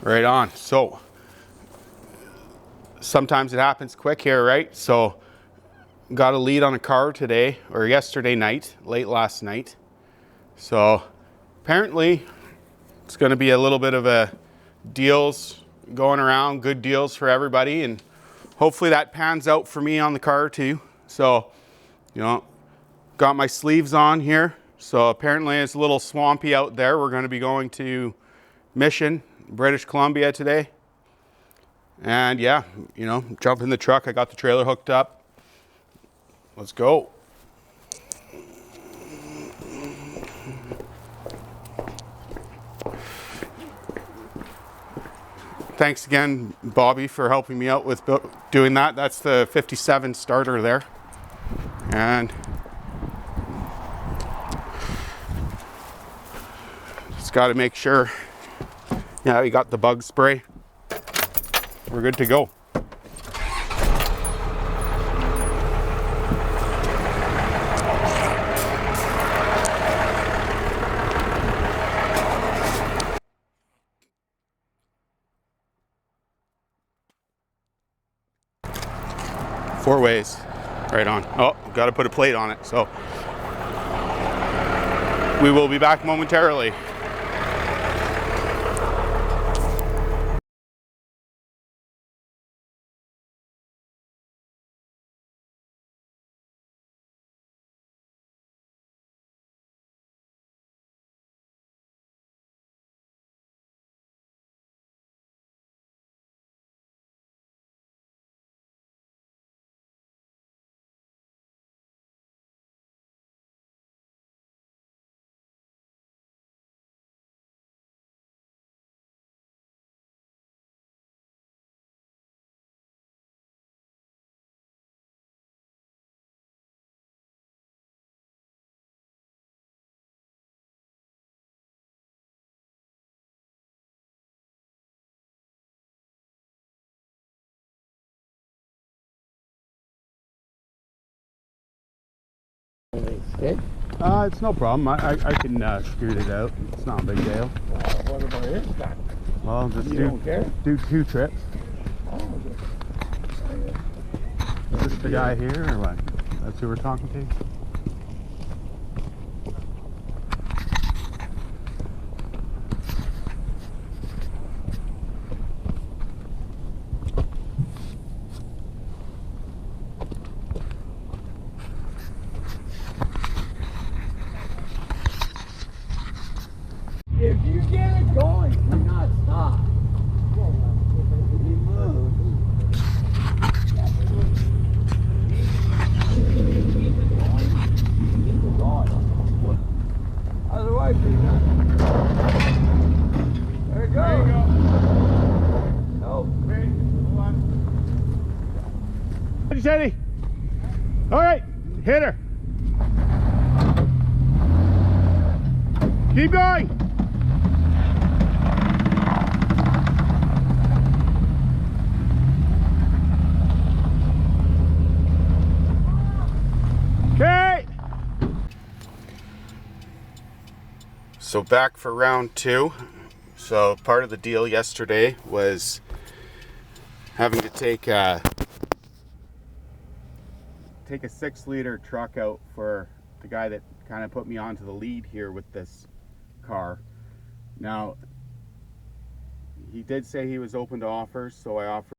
Right on. So sometimes it happens quick here, right? So got a lead on a car today or yesterday night, late last night. So apparently it's going to be a little bit of a deals going around, good deals for everybody, and hopefully that pans out for me on the car too. So, you know, got my sleeves on here. So apparently it's a little swampy out there. We're going to be going to Mission, British Columbia today. And yeah, you know, jump in the truck. I got the trailer hooked up. Let's go. Thanks again, Bobby, for helping me out with doing that. That's the 57 starter there. And just got to make sure, yeah, we got the bug spray. We're good to go. Four ways. Right on. Oh, got to put a plate on it. So we will be back momentarily. It's no problem. I can scoot it out. It's not a big deal. What about his back? Well, just don't care? do 2 trips. Oh, Is this the guy here or what? That's who we're talking to? if you get it going, do not stop. He moves. Keep it going. Otherwise, you're not. There you go. There you go. No. Ready? Hold on. Ready, steady. All right, hit her. Keep going. Okay. So back for round 2. So part of the deal yesterday was having to take a 6-liter truck out for the guy that kind of put me onto the lead here with this car. Now, he did say he was open to offers, so I offered,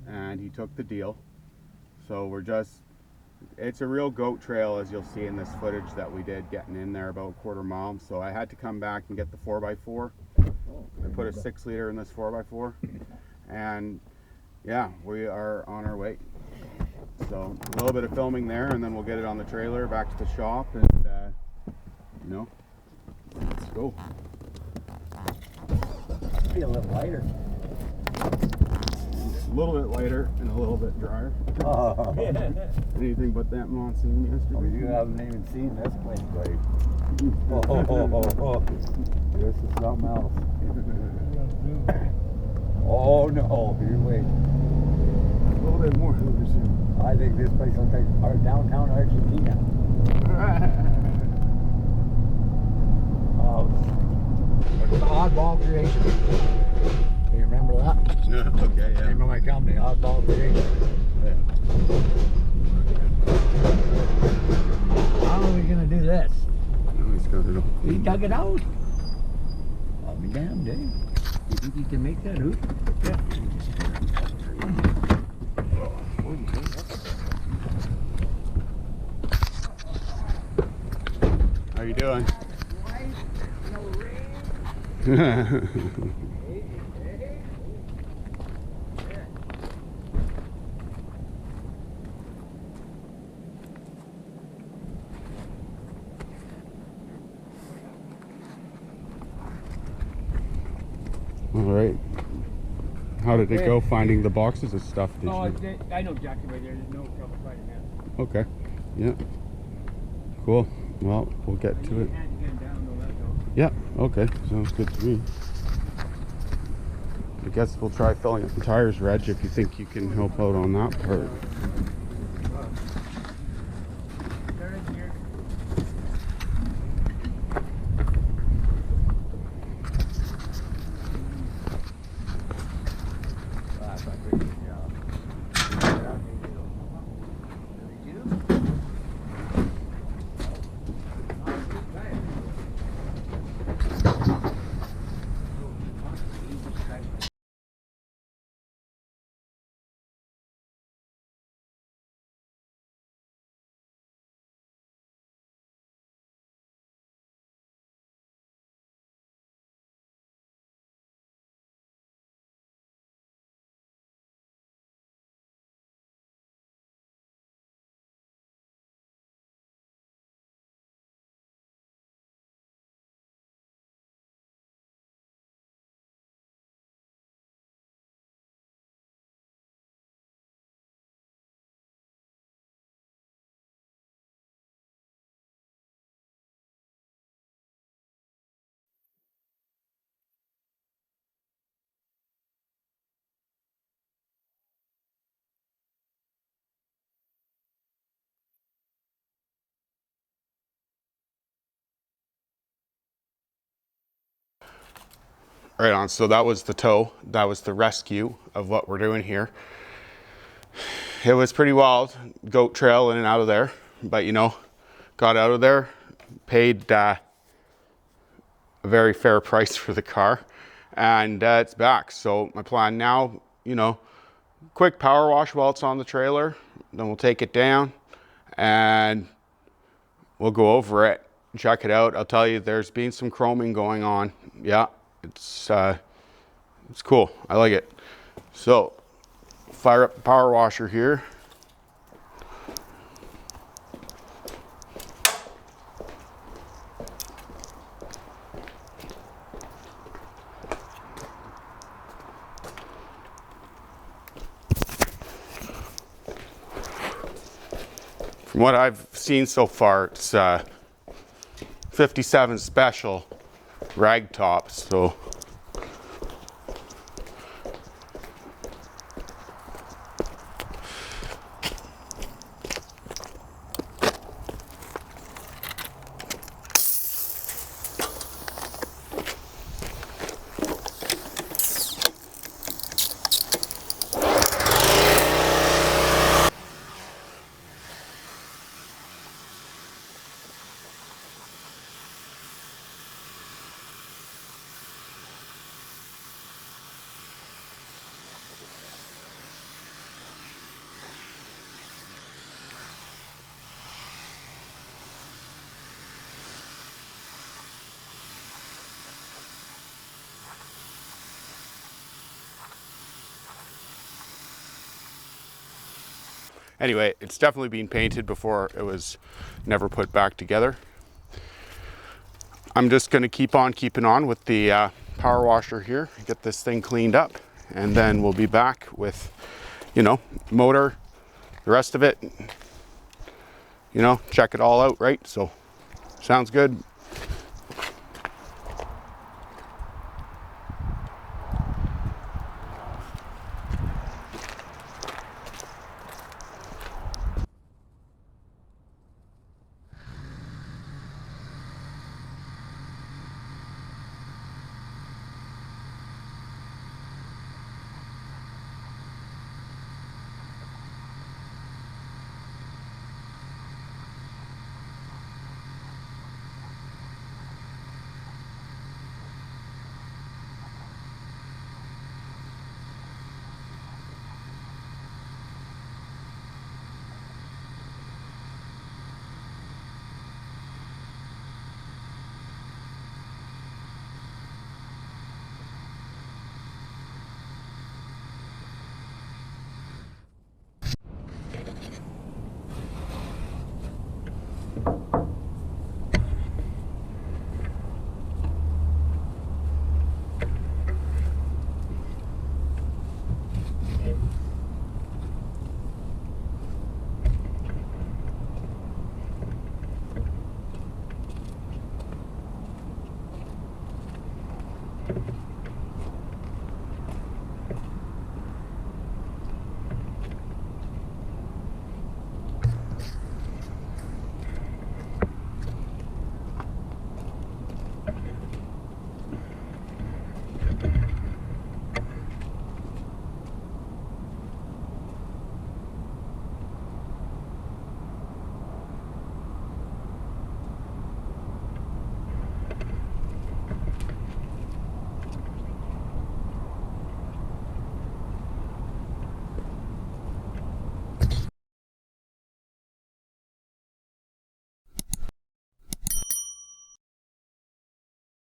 and he took the deal. So we're just, it's a real goat trail, as you'll see in this footage that we did getting in there about a quarter mile. So I had to come back and get the 4x4. I put a 6-liter in this 4x4, and yeah, we are on our way. So a little bit of filming there, and then we'll get it on the trailer back to the shop, and you know, let's go. Be a little lighter. A little bit lighter and a little bit drier. Oh, Anything but that monsoon yesterday. you haven't even seen this place, buddy. Oh. This is something else. Oh no, you wait. A little bit more soon. I think this place looks like our downtown Argentina. Oh, look at the hot Oddball Creation. You remember that? Yeah, okay, yeah. Name of my company, Oddball Creation. Yeah. How are we gonna do this? No, he's got it all. He dug it out. I'll be damned, eh? You think you can make that hoop? Yeah. How you doing? All right. How did it go finding the boxes of stuff? Did Oh, you? I know exactly where there is no trouble finding that. Okay. Yeah. Cool. Well, we'll get to it. Yeah. Okay. Sounds good to me. I guess we'll try filling up the tires, Reg, if you think you can help out on that part. Right on. So that was the tow. That was the rescue of what we're doing here. It was pretty wild. Goat trail in and out of there. But, you know, got out of there, paid a very fair price for the car, and it's back. So my plan now, you know, quick power wash while it's on the trailer. Then we'll take it down and we'll go over it, check it out. I'll tell you, there's been some chroming going on. Yeah. It's cool. I like it. So, fire up the power washer here. From what I've seen so far, it's 57 special rag top. So. Anyway, it's definitely been painted before it was never put back together. I'm just going to keep on keeping on with the power washer here, get this thing cleaned up, and then we'll be back with, you know, motor, the rest of it, you know, check it all out, right? So, sounds good.